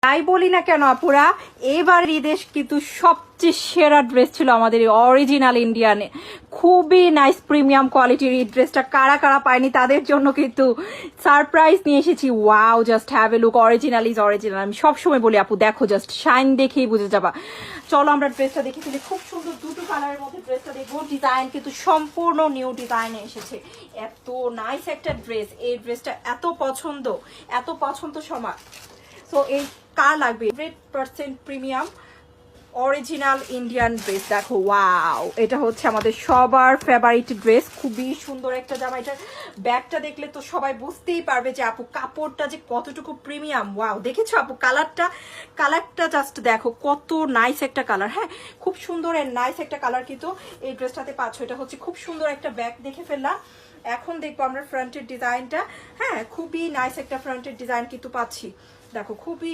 তাই বলি না কেন আপুরা, এবার ঈদের কিন্তু সবচেয়ে সেরা ড্রেস ছিল আমাদের অরিজিনাল ইন্ডিয়ানে। খুবই নাইস প্রিমিয়াম কোয়ালিটির এই ড্রেসটা কারা কারা পায়নি তাদের জন্য কিন্তু সারপ্রাইজ নিয়ে এসেছি। Wow, just have a look, original is original. আমি সবসময় বলি আপু দেখো, জাস্ট শাইন দেখেই বুঝে যাবা। চলো আমরা ড্রেসটা দেখে ফেলি। খুব সুন্দর দুটো কালারের মধ্যে ড্রেসটা দেখবো। ডিজাইন কিন্তু সম্পূর্ণ নিউ ডিজাইনে এসেছে। এত নাইস একটা ড্রেস, এই ড্রেসটা এত পছন্দ সবার। সো এই কার লাগবে 100% প্রিমিয়াম অরিজিনাল ইন্ডিয়ান ড্রেস। দেখো ওয়াও, এটা হচ্ছে আমাদের সবার ফেভারিট ড্রেস। খুবই সুন্দর একটা জামা। এটার ব্যাগটা দেখলে তো সবাই বুঝতেই পারবে যে আপু কাপড়টা যে কতটুকু প্রিমিয়াম। ওয়াও, দেখেছো আপু কালারটা জাস্ট দেখো কত নাইস একটা কালার। হ্যাঁ, খুব সুন্দর এন্ড নাইস একটা কালার কিন্তু এই ড্রেসটাতে পাচ্ছ। এটা হচ্ছে খুব সুন্দর একটা ব্যাগ দেখে ফেললাম। এখন দেখবো আমরা ফ্রন্টের ডিজাইনটা। হ্যাঁ, খুবই নাইস একটা ফ্রন্টের ডিজাইন কিন্তু পাচ্ছি। দেখো খুবই